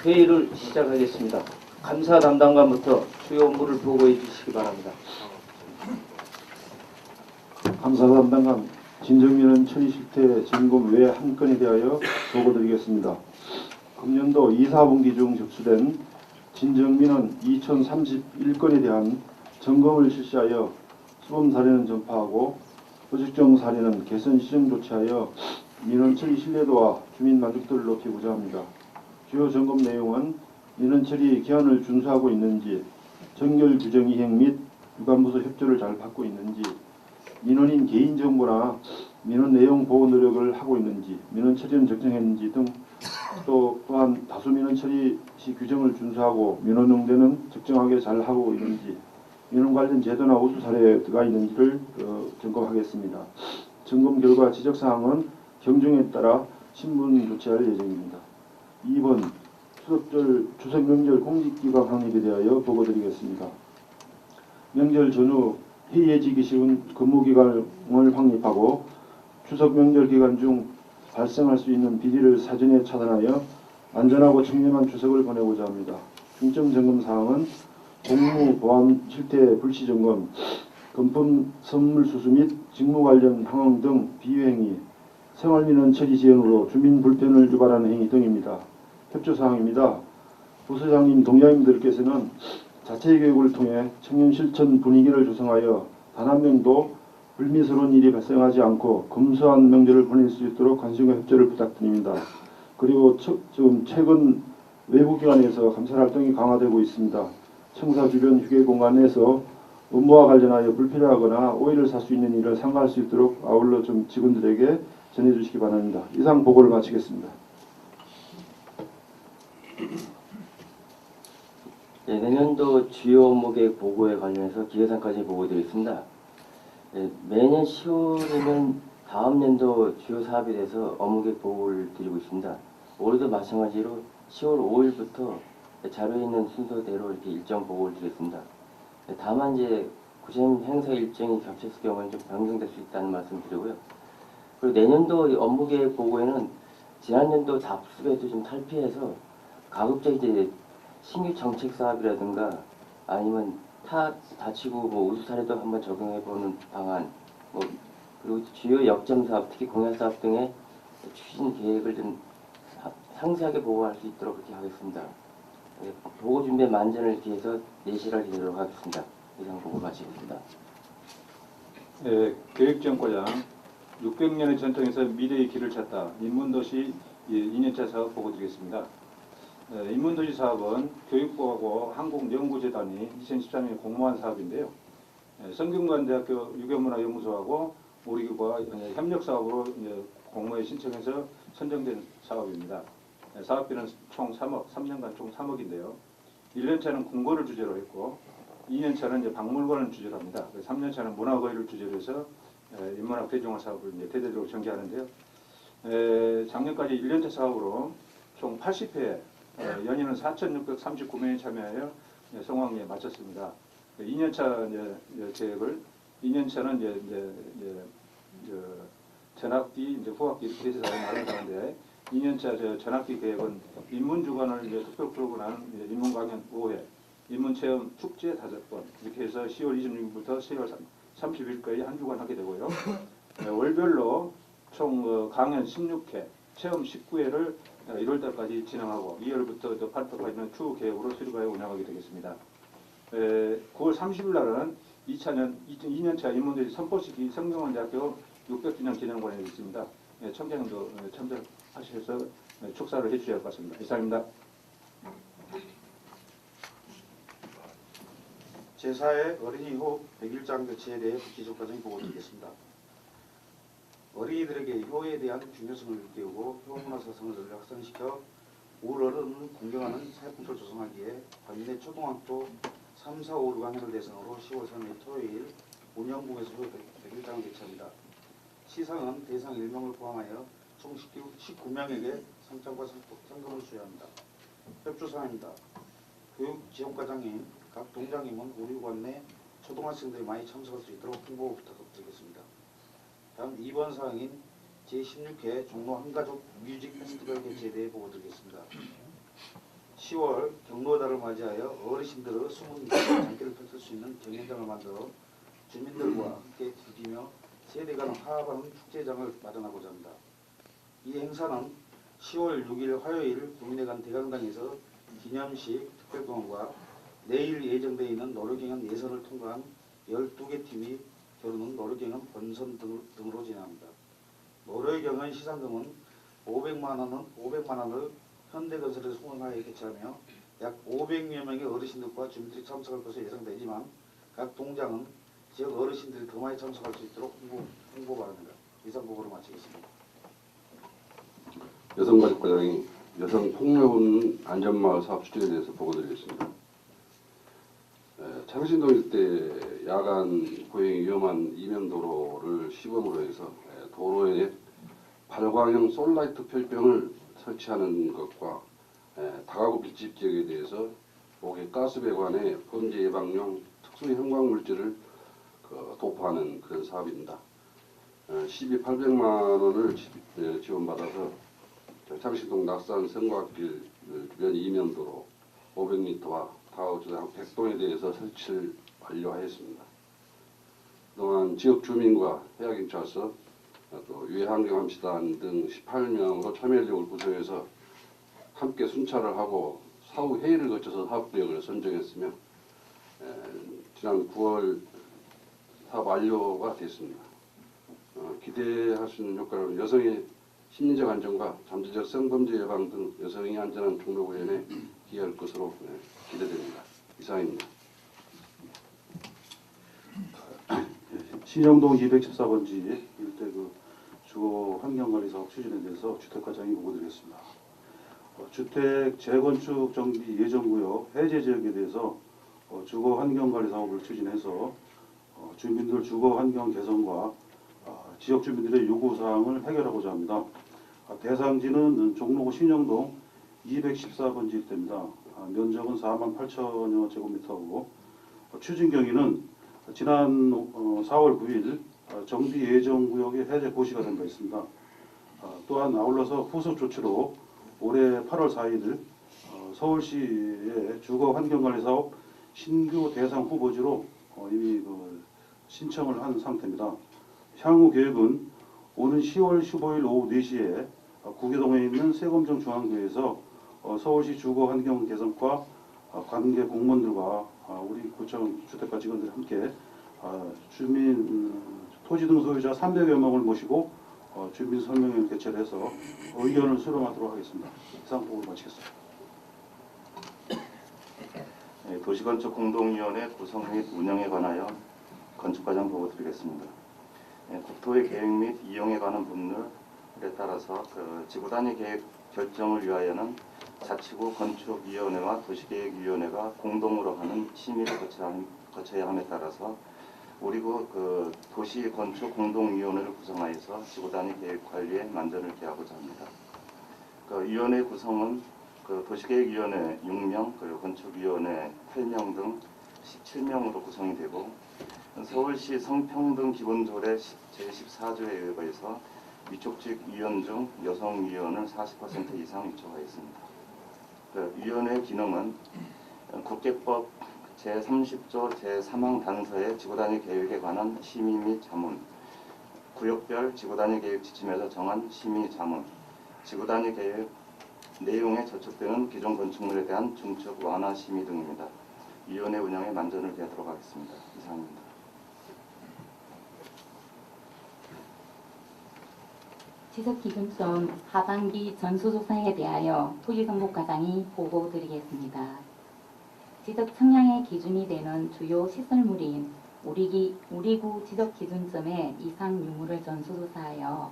회의를 시작하겠습니다. 감사 담당관부터 주요 업무를 보고해 주시기 바랍니다. 감사 담당관 진정민원 처리 실태 점검 외 한 건에 대하여 보고드리겠습니다. 금년도 2, 4분기 중 접수된 진정민원 2031건에 대한 점검을 실시하여 수범 사례는 전파하고 부적정 사례는 개선 시정 조치하여 민원 처리 신뢰도와 주민 만족도를 높이고자 합니다. 주요 점검 내용은 민원 처리 기한을 준수하고 있는지, 정결 규정 이행 및 유관부서 협조를 잘 받고 있는지, 민원인 개인정보나 민원 내용 보호 노력을 하고 있는지, 민원 처리는 적정했는지 등 또한 다수 민원 처리 시 규정을 준수하고 민원 응대는 적정하게 잘 하고 있는지, 민원 관련 제도나 우수 사례가 있는지를 점검하겠습니다. 점검 결과 지적사항은 경중에 따라 신분 조치할 예정입니다. 2번 추석 명절 공직기관 확립에 대하여 보고드리겠습니다. 명절 전후 해이해지기 쉬운 근무기간을 확립하고 추석 명절 기간 중 발생할 수 있는 비리를 사전에 차단하여 안전하고 청렴한 추석을 보내고자 합니다. 중점 점검 사항은 공무 보안 실태 불시 점검, 금품 선물 수수 및 직무 관련 항응 등 비위행위, 생활민원 처리 지연으로 주민 불편을 유발하는 행위 등입니다. 협조사항입니다. 부서장님, 동장님들께서는 자체 교육을 통해 청년 실천 분위기를 조성하여 단 한 명도 불미스러운 일이 발생하지 않고 검소한 명절을 보낼 수 있도록 관심과 협조를 부탁드립니다. 그리고 지금 최근 외부기관에서 감사 활동이 강화되고 있습니다. 청사 주변 휴게 공간에서 업무와 관련하여 불필요하거나 오해를 살 수 있는 일을 삼가할 수 있도록 아울러 좀 직원들에게 전해주시기 바랍니다. 이상 보고를 마치겠습니다. 네, 내년도 주요 업무계획 보고에 관련해서 기획안까지 보고드리겠습니다. 네, 매년 10월이면 다음 년도 주요 사업에 대해서 업무계획 보고를 드리고 있습니다. 올해도 마찬가지로 10월 5일부터 자료에 있는 순서대로 이렇게 일정 보고를 드리겠습니다. 네, 다만 이제 구체적인 행사 일정이 겹쳤을 경우에는 좀 변경될 수 있다는 말씀 드리고요. 그리고 내년도 업무계획 보고에는 지난년도 잡수에도 좀 탈피해서 가급적 이제 신규 정책 사업이라든가 아니면 다치고 우수 사례도 한번 적용해보는 방안, 그리고 주요 역점 사업, 특히 공약 사업 등의 추진 계획을 좀 상세하게 보고할 수 있도록 그렇게 하겠습니다. 네, 보고 준비에 만전을 기해서 내실을 기도록 하겠습니다. 이상 보고 마치겠습니다. 네, 교육지원과장 600년의 전통에서 미래의 길을 찾다 인문도시 2년차 사업 보고드리겠습니다. 인문도시 사업은 교육부하고 한국연구재단이 2013년에 공모한 사업인데요. 성균관대학교 유교문화연구소하고 우리교가 협력사업으로 공모에 신청해서 선정된 사업입니다. 사업비는 총 3억, 3년간 총 3억인데요. 1년차는 궁궐을 주제로 했고 2년차는 박물관을 주제로 합니다. 3년차는 문화거리를 주제로 해서 인문학 대중화 사업을 대대적으로 전개하는데요. 작년까지 1년차 사업으로 총 80회 연인은 4,639명이 참여하여 성황리에 마쳤습니다. 2년차 계획을 2년차는 전학기, 후학기 이렇게 해서 나눈다는데 2년차 전학기 계획은 인문 주간을 특별 프로그램 인문 강연 5회, 인문 체험 축제 5번 이렇게 해서 10월 26일부터 10월 30일까지 한 주간 하게 되고요. 월별로 총 강연 16회, 체험 19회를 1월달까지 진행하고 2월부터 8월까지는 추후 계획으로 수립하여 운영하게 되겠습니다. 9월 30일 날은 2년차 인문대시 선포식이 성균관대학교 600주년 기념관에 있습니다. 청장님도 참석하셔서 축사를 해주셔야 할 것 같습니다. 이상입니다. 제4회 어린이 효 100일장 교체에 대해 기적 과정이 보고드리겠습니다. 어린이들에게 효에 대한 중요성을 일깨우고 효문화사상을 확산시켜 우월을 공경하는 사회풍토를 조성하기에 관내 초등학교 3, 4, 5, 6학년을 대상으로 10월 3일 토요일 운영국에서 효 100일장을 개최합니다. 시상은 대상 1명을 포함하여 총 19명에게 상장과 상금을 수여합니다. 협조사항입니다. 교육지원과장님, 각 동장님은 우리 관내 초등학생들이 많이 참석할 수 있도록 홍보 부탁드리겠습니다. 다음 2번 사항인 제16회 종로 한가족 뮤직 페스티벌 개최에 대해 보고드리겠습니다. 10월 경로달을 맞이하여 어르신들의 숨은 장기를 펼칠 수 있는 경연장을 만들어 주민들과 함께 즐기며 세대 간 화합하는 축제장을 마련하고자 합니다. 이 행사는 10월 6일 화요일 국민회관 대강당에서 기념식 특별공연과 내일 예정되어 있는 노래경연 예선을 통과한 12개 팀이 겨루는 노래경연 본선 등으로 진행합니다. 노래경연 시상금은 500만 원을 현대건설에서 후원하여 개최하며 약 500여 명의 어르신들과 주민들이 참석할 것으로 예상되지만 각 동장은 지역 어르신들이 더 많이 참석할 수 있도록 홍보 바랍니다. 이상 보고를 마치겠습니다. 여성가족과장이 여성폭력은 안전마을 사업 추진에 대해서 보고드리겠습니다. 창신동 일대 야간 보행이 위험한 이면도로를 시범으로 해서 도로에 발광형 솔라이트 표지병을 설치하는 것과 다가구 밀집 지역에 대해서 옥외 가스배관에 범죄 예방용 특수 형광물질을 도포하는 그런 사업입니다. 시비 800만 원을 지원받아서 창신동 낙산 성곽길 주변 이면도로 500m와 다가구주당 100동에 대해서 설치를 완료하였습니다. 그동안 지역 주민과 해양경찰서 또 유해환경함시단 등 18명으로 참여인력을 구성해서 함께 순찰을 하고 사후 회의를 거쳐서 사업구역을 선정했으며 지난 9월 사업 완료가 됐습니다. 기대할 수 있는 효과는 여성의 심리적 안정과 잠재적 성범죄 예방 등 여성의 안전한 종로 구현에 기여할 것으로 기대됩니다. 이상입니다. 신영동 214번지 일대 주거 환경관리 사업 추진에 대해서 주택과장이 보고드리겠습니다. 주택 재건축 정비 예정구역 해제 지역에 대해서 주거 환경관리 사업을 추진해서 주민들 주거 환경 개선과 지역 주민들의 요구 사항을 해결하고자 합니다. 대상지는 종로구 신영동 214번지 일대입니다. 면적은 48,000여 제곱미터고 추진 경위는 지난 4월 9일 정비 예정구역의 해제 고시가 된 바 있습니다. 또한 아울러서 후속 조치로 올해 8월 4일 서울시의 주거 환경관리 사업 신규 대상 후보지로 이미 신청을 한 상태입니다. 향후 계획은 오는 10월 15일 오후 4시에 구계동에 있는 세검정 중앙교회에서 서울시 주거 환경 개선과 관계 공무원들과 우리 구청 주택가 직원들이 함께 주민 토지 등 소유자 300여 명을 모시고 주민 설명회를 개최를 해서 의견을 수렴하도록 하겠습니다. 이상 보고를 마치겠습니다. 도시건축 공동위원회 구성 및 운영에 관하여 건축과장 보고 드리겠습니다. 국토의 계획 및 이용에 관한 법률에 따라서 지구단위 계획 결정을 위하여는 자치구 건축위원회와 도시계획위원회가 공동으로 하는 심의를 거쳐야 함에 따라서 우리구 도시건축공동위원회를 구성하여서 지구단위 계획 관리에 만전을 기하고자 합니다. 위원회 구성은 도시계획위원회 6명, 그리고 건축위원회 8명 등 17명으로 구성이 되고 서울시 성평등 기본조례 제14조에 의거해서 위촉직 위원 중 여성위원을 40% 이상 위촉하였습니다. 위원회 기능은 국계법 제30조 제3항 단서의 지구단위 계획에 관한 심의 및 자문, 구역별 지구단위 계획 지침에서 정한 심의 자문, 지구단위 계획 내용에 저촉되는 기존 건축물에 대한 중첩 완화 심의 등입니다. 위원회 운영에 만전을 기하도록 하겠습니다. 이상입니다. 지적기준점 하반기 전수조사에 대하여 토지정보과장이 보고드리겠습니다. 지적 청량의 기준이 되는 주요 시설물인 우리구 지적기준점의 이상 유무를 전수조사하여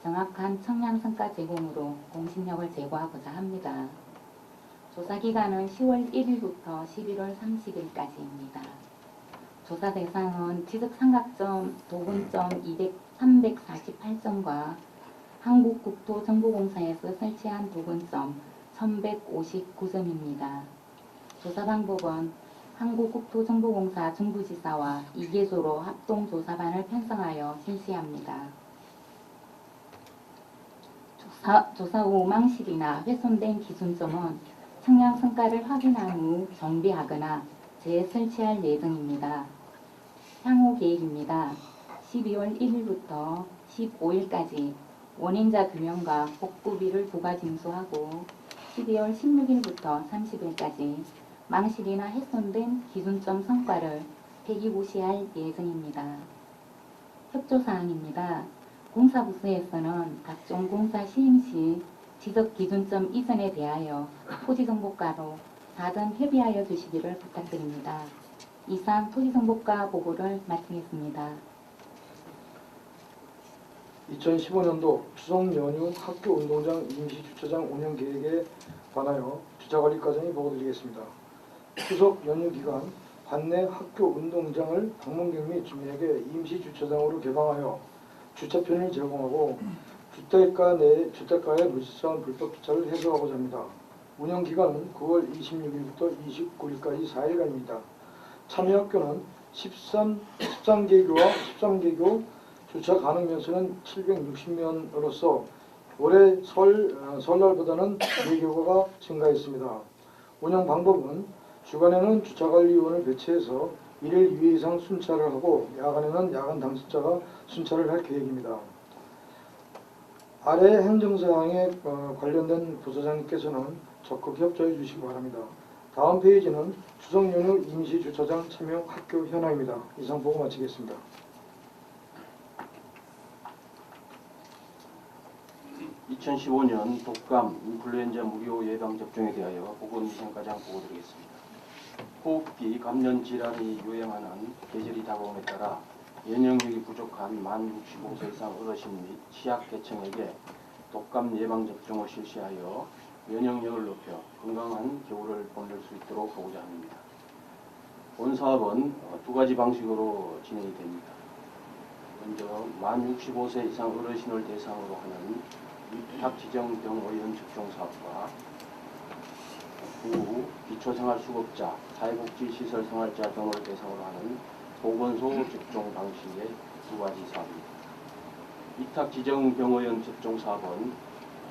정확한 청량성가 제공으로 공신력을 제고하고자 합니다. 조사기간은 10월 1일부터 11월 30일까지입니다. 조사 대상은 지적삼각점, 도분점 348점과 한국국토정보공사에서 설치한 도분점 1159점입니다. 조사 방법은 한국국토정보공사 중부지사와 2개소로 합동조사반을 편성하여 실시합니다. 조사 후 망실이나 훼손된 기준점은 측량 성과를 확인한 후 정비하거나 재설치할 예정입니다. 향후 계획입니다. 12월 1일부터 15일까지 원인자 규명과 복구비를 부과 징수하고 12월 16일부터 30일까지 망실이나 훼손된 기준점 성과를 폐기고시할 예정입니다. 협조사항입니다. 공사부서에서는 각종 공사 시행 시 지적 기준점 이전에 대하여 토지정보과로 사전 협의하여 주시기를 부탁드립니다. 이상 토지정보과 보고를 마치겠습니다. 2015년도 추석 연휴 학교 운동장 임시주차장 운영 계획에 관하여 주차관리 과정이 보고드리겠습니다. 추석 연휴 기간 관내 학교 운동장을 방문객 및 주민에게 임시주차장으로 개방하여 주차편을 제공하고 주택가의 무지성 불법 주차를 해소하고자 합니다. 운영 기간은 9월 26일부터 29일까지 4일간입니다. 참여 학교는 13개교와 13개교 주차 가능 면수는 760면으로서 올해 설날보다는 4개교가 증가했습니다. 운영 방법은 주간에는 주차관리위원을 배치해서 1일 2회 이상 순찰을 하고 야간에는 야간 당직자가 순찰을 할 계획입니다. 아래 행정사항에 관련된 부서장님께서는 적극 협조해 주시기 바랍니다. 다음 페이지는 추석 연휴 임시주차장 참여 학교 현황입니다. 이상 보고 마치겠습니다. (2015년) 독감 인플루엔자 무료 예방 접종에 대하여 보건위생과장 보고드리겠습니다. 호흡기 감염 질환이 유행하는 계절이 다가옴에 따라 면역력이 부족한 만 65세 이상 어르신 및 취약계층에게 독감 예방 접종을 실시하여 면역력을 높여 건강한 겨울을 보낼 수 있도록 보고자 합니다. 본 사업은 두 가지 방식으로 진행이 됩니다. 먼저 만 65세 이상 어르신을 대상으로 하는 위탁 지정 병의원 접종 사업과 후 기초생활수급자, 사회복지시설 생활자 등을 대상으로 하는 보건소 접종 방식의 두 가지 사업입니다. 위탁 지정 병의원 접종 사업은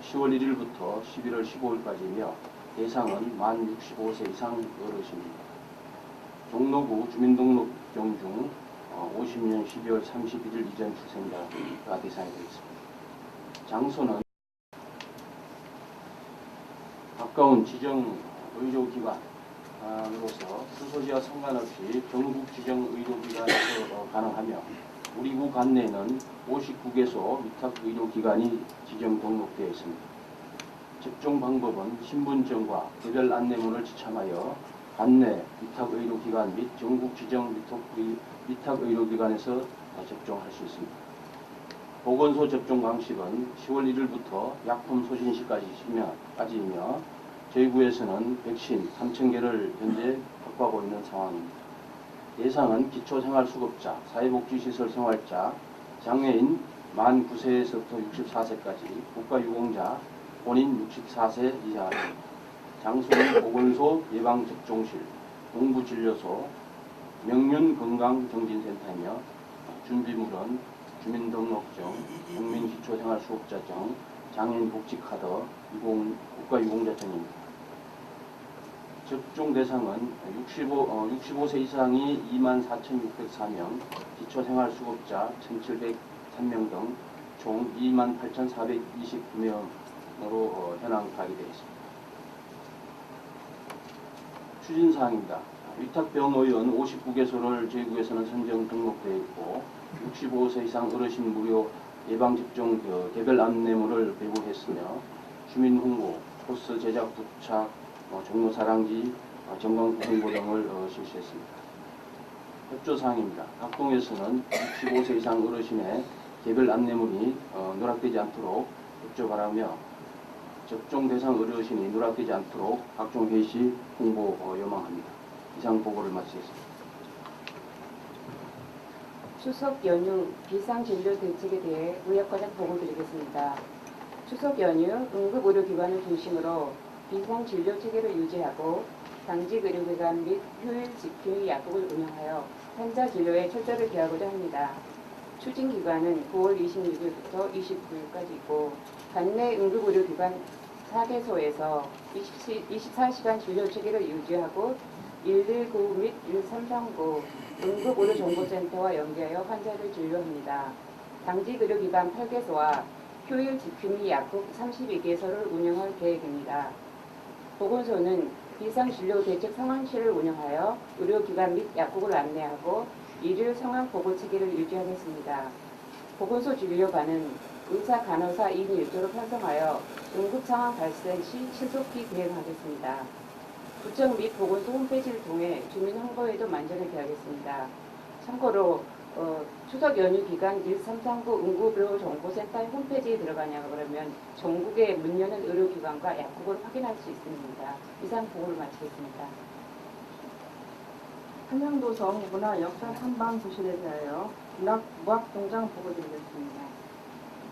10월 1일부터 11월 15일까지이며 대상은 만 65세 이상 어르신입니다. 종로구 주민등록병 중 50년 12월 31일 이전 출생자가 대상이 되겠습니다. 장소는 가까운 지정 의료기관으로서 수소지와 상관없이 전국 지정 의료기관에서 가능하며 우리 구 관내에는 59개소 위탁의료기관이 지정 등록되어 있습니다. 접종 방법은 신분증과 개별 안내문을 지참하여 관내 위탁의료기관 및 전국 지정 위탁의료기관에서 접종할 수 있습니다. 보건소 접종 방식은 10월 1일부터 약품 소진 시까지이며 저희 구에서는 백신 3,000개를 현재 확보하고 있는 상황입니다. 대상은 기초생활수급자, 사회복지시설 생활자, 장애인 만 9세에서부터 64세까지, 국가유공자, 본인 64세 이하입니다. 장소는 보건소 예방접종실, 동부진료소, 명륜건강정진센터이며 준비물은 주민등록증, 국민기초생활수급자증, 장애인복지카드, 국가유공자증입니다. 접종 대상은 65세 이상이 24,604명, 기초생활수급자 1,703명 등 총 28,429명으로 현황 파악이 되어 있습니다. 추진사항입니다. 위탁병의원 59개소를 저희 구에서는 선정 등록되어 있고 65세 이상 어르신 무료 예방접종 개별 안내문을 배부했으며 주민홍보, 코스 제작 부착, 종로사랑지, 정강 홍보 등을 실시했습니다. 협조사항입니다. 각 동에서는 65세 이상 어르신의 개별 안내문이 누락되지 않도록 협조 바라며 접종 대상 어르신이 누락되지 않도록 각종 게시 홍보 요망합니다. 이상 보고를 마치겠습니다. 추석 연휴 비상진료 대책에 대해 의학과장 보고드리겠습니다. 추석 연휴 응급의료기관을 중심으로 비상진료 체계를 유지하고 당직 의료기관 및 효율 지킴이 약국을 운영하여 환자 진료에 철저를 기하고자 합니다. 추진기간은 9월 26일부터 29일까지이고 관내 응급의료기관 4개소에서 24시간 진료 체계를 유지하고 119 및 1339 응급의료정보센터와 연계하여 환자를 진료합니다. 당직 의료기관 8개소와 휴일 지킴이 약국 32개소를 운영할 계획입니다. 보건소는 비상진료대책 상황실을 운영하여 의료기관 및 약국을 안내하고 일일 상황 보고 체계를 유지하겠습니다. 보건소 진료반은 의사, 간호사 2인 1조로 편성하여 응급상황 발생 시 신속히 대응하겠습니다. 구청 및 보건소 홈페이지를 통해 주민 홍보에도 만전을 기하겠습니다. 참고로 추석 연휴 기간 1339 응급의료정보센터 홈페이지에 들어가냐 그러면 전국에 문 여는 의료기관과 약국을 확인할 수 있습니다. 이상 보고를 마치겠습니다. 한양도성 문화역사 탐방부실에 대하여 무학동장 보고드리겠습니다.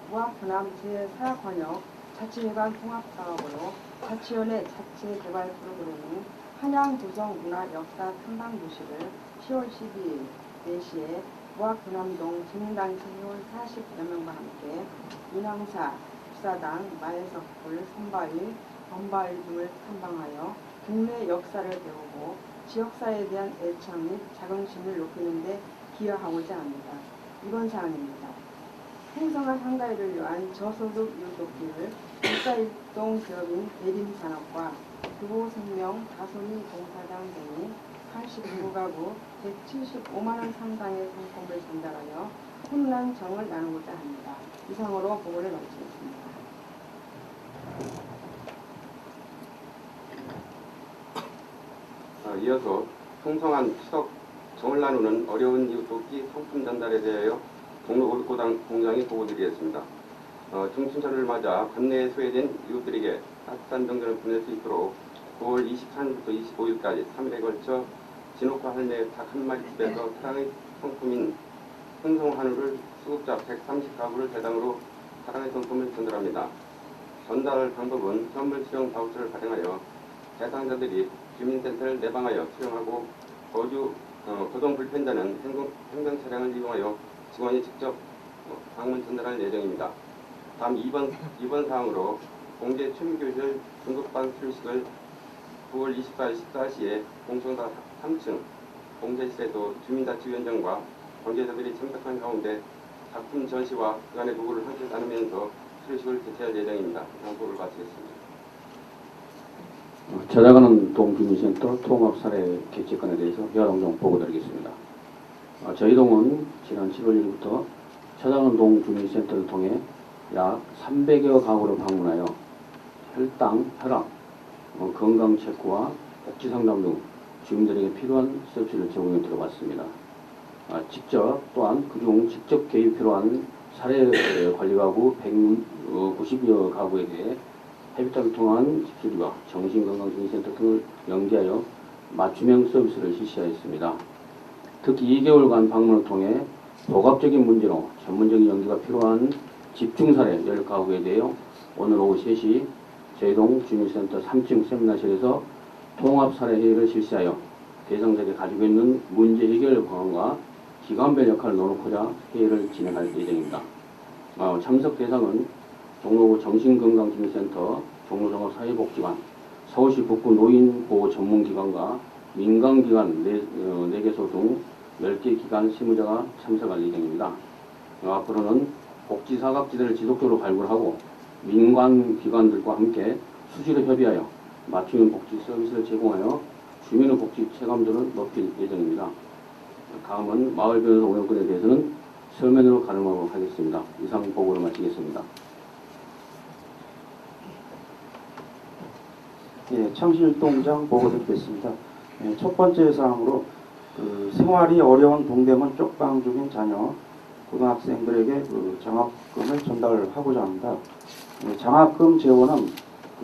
무학분함 제4관역 자치회관 통합사업으로 자치연의 자치개발 프로그램인 한양도성 문화역사 탐방부실을 10월 12일 4시에 무학분함동 주민단체 회원 40여 명과 함께 인왕사, 국사당, 마해석굴, 선바위, 범바위 등을 탐방하여 국내 역사를 배우고 지역사에 대한 애착 및 자긍심을 높이는 데 기여하고자 합니다. 이번 사항입니다. 행성한 한가위를 위한 저소득 유독기를 국가일동 기업인 대림산업과 교보생명, 다소미 공사장 등이 89가구 175만원 상당의 상품을 전달하여 혼란 정을 나누고자 합니다. 이상으로 보고를 마치겠습니다. 이어서 풍성한 추석 정을 나누는 어려운 이웃돕기 상품 전달에 대하여 종로골고당 보고드리겠습니다. 중춘절을 맞아 관내에 소외된 이웃들에게 따뜻한 정전을 보낼 수 있도록 9월 23일부터 25일까지 3일에 걸쳐 진옥화 할매 닭 한 마리 집에서 사랑의 상품인 흥성 한우를 수급자 130가구를 대상으로 사랑의 상품을 전달합니다. 전달 방법은 선물 수령 바우처를 발행하여 대상자들이 주민센터를 내방하여 수령하고 거동 불편자는 행정 차량을 이용하여 직원이 직접 방문 전달할 예정입니다. 다음 2번 사항으로 공제 추미교실 중급반 출식을 9월 24일 14시에 공청사 3층 공제실에도 주민자치위원장과 관계자들이 참석한 가운데 작품 전시와 그간의 보고를 함께 나누면서 출식을 개최할 예정입니다. 양보를 마치겠습니다. 찾아가는 동주민센터 통합사례 개최건에 대해서 여러분 보고드리겠습니다. 저희 동은 지난 7월 1일부터 찾아가는 동주민센터를 통해 약 300여 가구를 방문하여 혈당, 혈압, 건강체크와 복지상담 등 주민들에게 필요한 서비스를 제공해 들어봤습니다. 또한 그중 직접 개입 필요한 사례 관리가구 190여 가구에 대해 헤비탑을 통한 집수리와 정신건강주민센터 등을 연계하여 맞춤형 서비스를 실시하였습니다. 특히 2개월간 방문을 통해 복합적인 문제로 전문적인 연계가 필요한 집중사례 10가구에 대해 오늘 오후 3시 저희동 주민센터 3층 세미나실에서 통합사례회의를 실시하여 대상자들이 가지고 있는 문제 해결 방안과 기관별 역할을 나누고자 회의를 진행할 예정입니다. 참석 대상은 종로구 정신건강주민센터, 종로종합 사회복지관, 서울시 북부 노인보호 전문기관과 민간기관 4개소 등 10개 기관 실무자가 참석할 예정입니다. 앞으로는 복지사각지대를 지속적으로 발굴하고 민간기관들과 함께 수시로 협의하여 맞춤형 복지 서비스를 제공하여 주민의 복지 체감도를 높일 예정입니다. 다음은 마을 변호사 운영권에 대해서는 서면으로 가름하도록 하겠습니다. 이상 보고를 마치겠습니다. 창실동장 보고드리겠습니다. 첫 번째 사항으로 생활이 어려운 동대문 쪽방 중인 자녀 고등학생들에게 장학금을 전달하고자 합니다. 장학금 재원은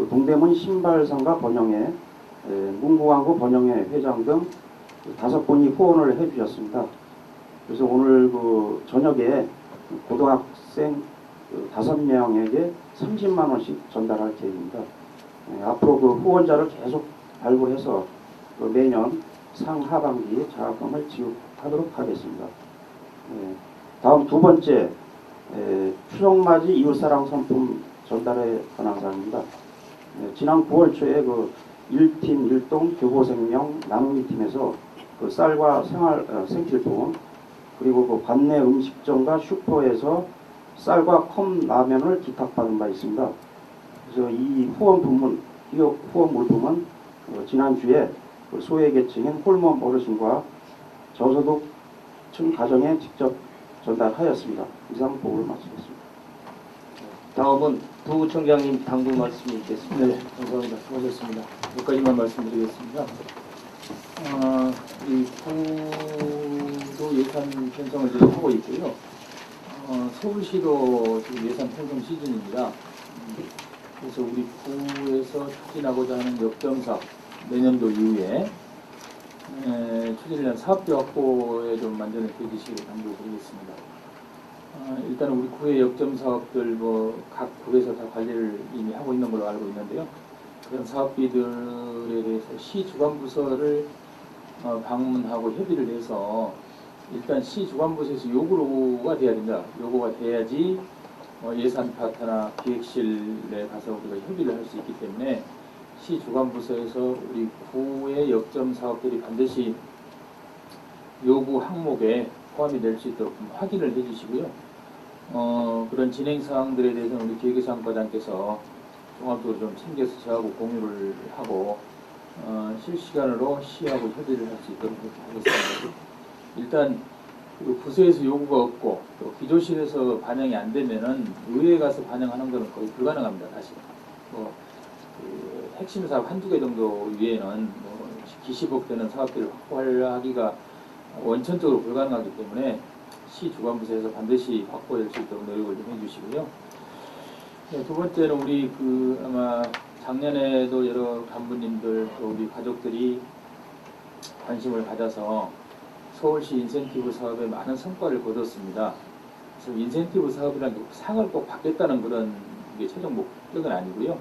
동대문 신발상가 번영회, 문구광고 번영회 회장 등 5분이 후원을 해주셨습니다. 그래서 오늘 저녁에 고등학생 5명에게 30만 원씩 전달할 계획입니다. 앞으로 후원자를 계속 발굴해서 매년 상하반기에 장학금을 지급하도록 하겠습니다. 다음 두 번째, 추석맞이 이웃사랑 상품 전달에 관한 사항입니다. 지난 9월 초에 그 1팀 1동 교보생명 나눔이 팀에서 그 쌀과 생필품 그리고 그 관내 음식점과 슈퍼에서 쌀과 컵라면을 기탁받은 바 있습니다. 그래서 이 후원 물품은 지난주에 그 소외계층인 홀몸 어르신과 저소득층 가정에 직접 전달하였습니다. 이상 보고를 마치겠습니다. 다음은 부총장님 당부 말씀이 있겠습니다. 네, 감사합니다. 수고하셨습니다. 여기까지만 말씀드리겠습니다. 이 구도 예산 편성을 지금 하고 있고요. 서울시도 지금 예산 편성 시즌입니다. 그래서 우리 구에서 추진하고자 하는 역점 사업 내년도 이후에 추진을 위한 사업비 확보에 좀 만전을 기해주시길 당부드리겠습니다. 일단 우리 구의 역점 사업들 각 구에서 다 관리를 이미 하고 있는 걸로 알고 있는데요. 그런 사업비들에 대해서 시 주관부서를 방문하고 협의를 해서 일단 시 주관부서에서 요구가 돼야 된다. 요구가 돼야지 예산 파트나 기획실에 가서 우리가 협의를 할 수 있기 때문에 시 주관부서에서 우리 구의 역점 사업들이 반드시 요구 항목에 포함이 될 수 있도록 확인을 해주시고요. 그런 진행 사항들에 대해서는 우리 기획예산과장께서 종합적으로 좀 챙겨서 저하고 공유를 하고 실시간으로 시하고 협의를 할 수 있도록 그렇게 하겠습니다. 일단 그 부서에서 요구가 없고 또 기조실에서 반영이 안 되면은 의회에 가서 반영하는 것은 거의 불가능합니다. 다시 그 핵심 사업 한두 개 정도 위에는 기시복되는 사업들을 확보하기가 원천적으로 불가능하기 때문에 시 주관부서에서 반드시 확보될 수 있도록 노력을 좀 해주시고요. 네, 두 번째는 우리 아마 작년에도 여러 간부님들 또 우리 가족들이 관심을 가져서 서울시 인센티브 사업에 많은 성과를 거뒀습니다. 그래서 인센티브 사업이라는 게 상을 꼭 받겠다는 그런 게 최종 목적은 아니고요.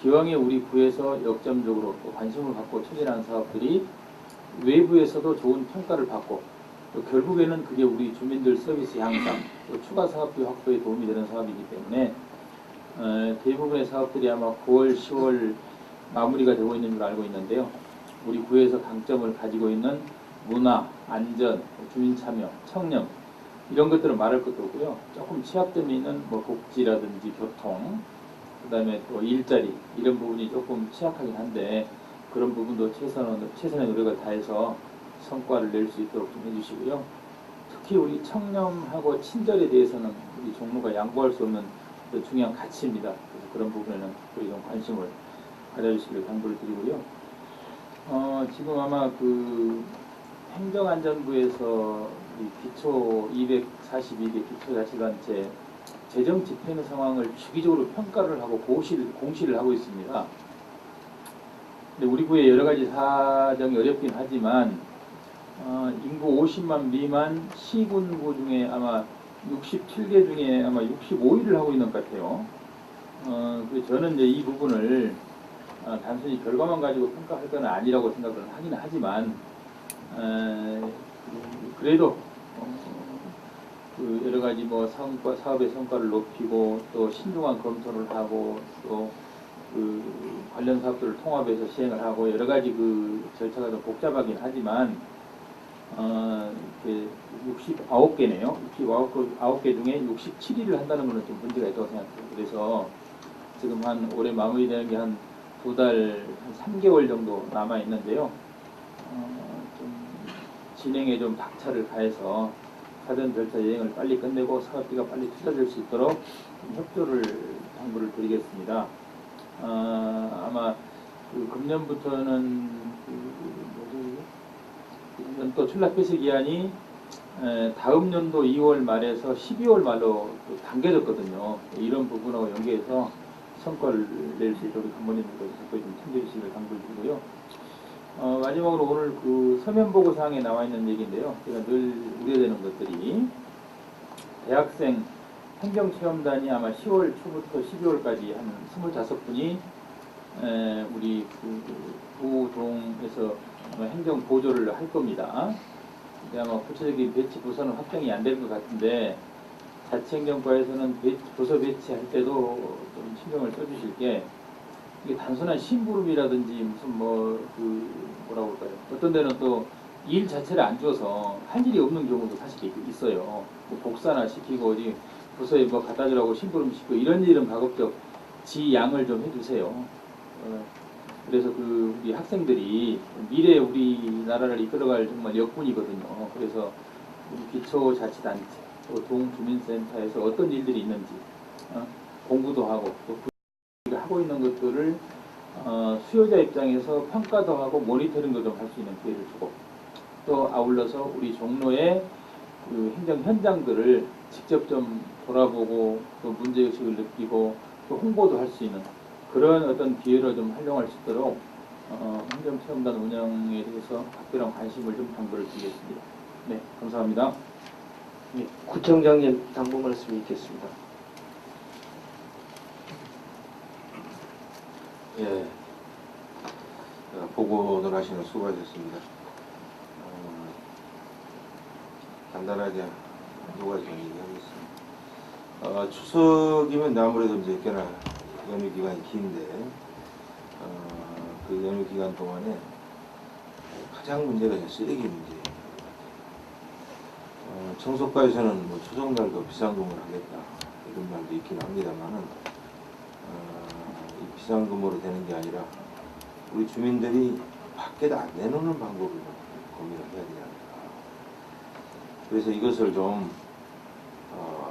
기왕에 우리 구에서 역점적으로 또 관심을 갖고 추진하는 사업들이 외부에서도 좋은 평가를 받고 또 결국에는 그게 우리 주민들 서비스 향상 또 추가 사업비 확보에 도움이 되는 사업이기 때문에 대부분의 사업들이 아마 9월, 10월 마무리가 되고 있는 줄 알고 있는데요. 우리 구에서 강점을 가지고 있는 문화, 안전, 주민 참여, 청년 이런 것들은 말할 것도 없고요. 조금 취약점이 있는 복지라든지 교통, 그다음에 또 일자리 이런 부분이 조금 취약하긴 한데 그런 부분도 최선의 노력을 다해서 성과를 낼 수 있도록 좀 해주시고요. 특히 우리 청렴하고 친절에 대해서는 우리 종로가 양보할 수 없는 중요한 가치입니다. 그래서 그런 부분에는 우리 좀 관심을 가져주시길 당부를 드리고요. 지금 아마 그 행정안전부에서 기초 242개 기초자치단체 재정 집행 상황을 주기적으로 평가를 하고 공시를 하고 있습니다. 근데 우리 구에 여러 가지 사정이 어렵긴 하지만 인구 50만 미만 시군구 중에 아마 67개 중에 아마 65위를 하고 있는 것 같아요. 그래서 저는 이제 이 부분을 단순히 결과만 가지고 평가할 건 아니라고 생각을 하긴 하지만 그래도 그 여러 가지 사업의 성과를 높이고 또 신중한 검토를 하고 또 그 관련 사업들을 통합해서 시행을 하고 여러 가지 그 절차가 좀 복잡하긴 하지만 69개네요. 69개 중에 67위를 한다는 것은 좀 문제가 있다고 생각해요. 그래서 지금 올해 마무리되는 게 한 2달, 한 3개월 정도 남아 있는데요. 좀 진행에 좀 박차를 가해서 사전 절차 여행을 빨리 끝내고 사업비가 빨리 투자될 수 있도록 협조를 당부를 드리겠습니다. 아마 금년부터는 연도 출납폐쇄 기한이 다음 연도 2월 말에서 12월 말로 당겨졌거든요. 이런 부분하고 연계해서 성과를 낼 수 있도록 간부님들께서 적극 좀 챙겨주시길 당부드리고요. 마지막으로 오늘 그 서면 보고 사항에 나와 있는 얘기인데요. 제가 늘 우려되는 것들이 대학생 행정체험단이 아마 10월 초부터 12월까지 한 25분이 우리 구동에서 행정 보조를 할 겁니다. 근데 아마 구체적인 배치 부서는 확정이 안 될 것 같은데 자치행정과에서는 부서 배치할 때도 좀 신경을 써주실 게 이게 단순한 심부름이라든지 무슨 뭐라고 할까요? 어떤 데는 또 일 자체를 안 줘서 할 일이 없는 경우도 사실 있어요. 뭐 복사나 시키고 어디 부서에 뭐 갖다 주라고 심부름 시키고 이런 일은 가급적 지 양을 좀 해주세요. 그래서 우리 학생들이 미래 우리나라를 이끌어갈 정말 역군이거든요. 그래서 우리 기초자치단체 또 동주민센터에서 어떤 일들이 있는지 공부도 하고 또 하고 있는 것들을 수요자 입장에서 평가도 하고 모니터링도 좀 할 수 있는 기회를 주고 또 아울러서 우리 종로의 그 행정 현장들을 직접 좀 돌아보고 또 문제의식을 느끼고 또 홍보도 할 수 있는 그런 어떤 기회를 좀 활용할 수 있도록 행정체험단 운영에 대해서 각별한 관심을 좀 당부를 드리겠습니다. 네, 감사합니다. 예, 구청장님 당부 말씀이 있겠습니다. 예, 보고를 하시는 수고하셨습니다. 간단하게 두 가지 얘기하겠습니다. 추석이면 아무래도 이제 꽤나 연휴 기간이 긴데 그 연휴 기간 동안에 가장 문제가 이제 쓰레기 문제예요. 청소과에서는 뭐 초정달도 비상금을 하겠다 이런 말도 있긴 합니다만은 이 비상금으로 되는 게 아니라 우리 주민들이 밖에다 안 내놓는 방법을 고민을 해야 되지 않을까. 그래서 이것을 좀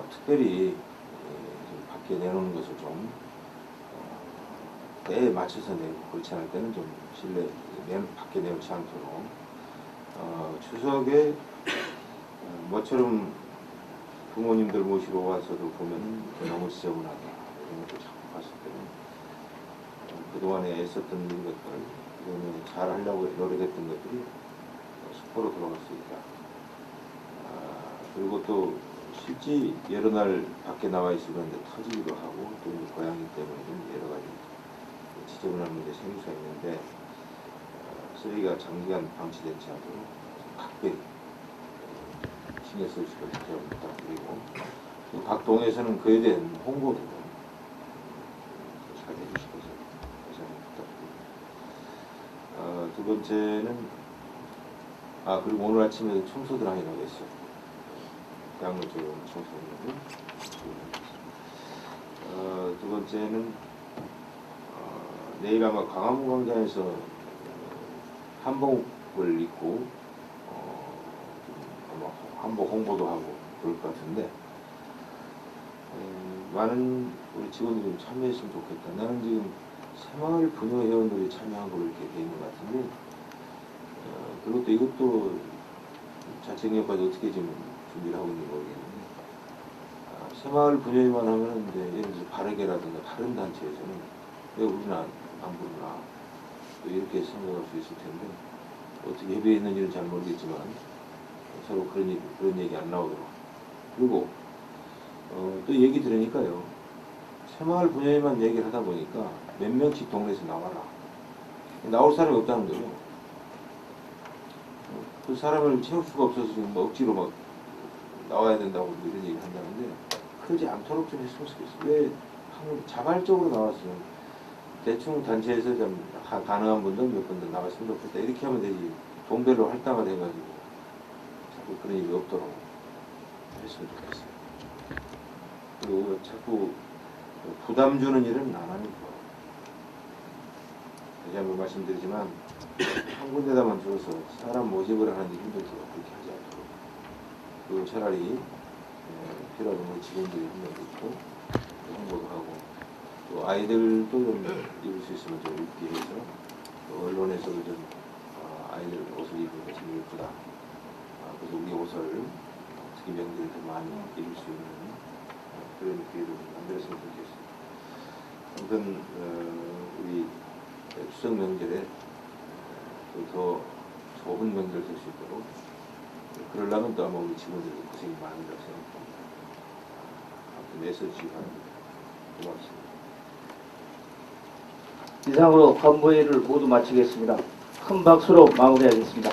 특별히 밖에 내놓는 것을 좀 때에 맞춰서 내고 그렇지 않을 때는 좀 실내 밖에 내놓지 않도록 추석에 뭐처럼 부모님들 모시러 와서도 보면 너무 지저분하다 이런 것도 자꾸 봤을 때는 그동안에 애썼던 일 것들 그러면 잘 하려고 노력했던 것들이 수포로 돌아갈 수 있다. 그리고 또 실제 여러 날 밖에 나와 있으면 터지기도 하고 또 고양이 때문에 여러 가지 지저분한 문제 생길 수 있는데 쓰레기가 장기간 방치되지 않도록 각별히 신경 쓸 수 있도록 부탁드리고 각 동에서는 그에 대한 홍보도 잘 해주실 것을 부탁드립니다. 두 번째는 그리고 오늘 아침에 청소들 하기로 했어요. 양로 쪽으로 청소하는 두 번째는 내일 아마 광화문 광장에서 한복을 입고 한복 홍보도 하고 그럴 것 같은데 많은 우리 직원들이 좀 참여했으면 좋겠다. 나는 지금 새마을 분녀 회원들이 참여한 걸로 이렇게 돼 있는 것 같은데 그리고 이것도 자체경영까지 어떻게 지금 준비를 하고 있는지 모르겠는데 새마을 분녀회만 하면 이제 예를 들어서 바르게라든가 다른 단체에서는 왜 우리는 안 부르나 또 이렇게 생각할 수 있을 텐데 어떻게 협의했는지는 잘 모르겠지만 서로 그런 얘기 안 나오도록 그리고 또 얘기 들으니까요 새마을 분야에만 얘기를 하다 보니까 몇 명씩 동네에서 나와라 나올 사람이 없다는 거죠. 그 사람을 채울 수가 없어서 지금 뭐 억지로 막 나와야 된다고 이런 얘기를 한다는데 그러지 않도록 좀 했으면 좋겠어요. 왜 자발적으로 나왔으면 대충 단체에서 좀 가능한 분들 몇 분들 나갔으면 좋겠다 이렇게 하면 되지 동별로 할당을 해가지고 자꾸 그런 일이 없도록 했으면 좋겠어요. 그리고 자꾸 부담 주는 일은 안 하는 거. 다시 한번 말씀드리지만 한 군데다만 줘서 사람 모집을 하는 게 힘들도록 그렇게 하지 않도록 그리고 차라리 필요하면 우리 직원들이 한 명도 있고 홍보도 하고 또 아이들도 좀 입을 수 있으면 좀 입게 해서 또 언론에서도 좀 아이들 옷을 입는 게 참 예쁘다. 그래서 우리 옷을 특히 명절에 더 많이 입을 수 있는 그런 기회도 만들었으면 좋겠습니다. 아무튼 우리 추석 명절에 더 좋은 명절 될 수 있도록 그러려면 또 아마 우리 직원들이 고생이 많으라고 생각합니다. 아무튼 애써주시기 바랍니다. 고맙습니다. 이상으로 간부회의를 모두 마치겠습니다. 큰 박수로 마무리하겠습니다.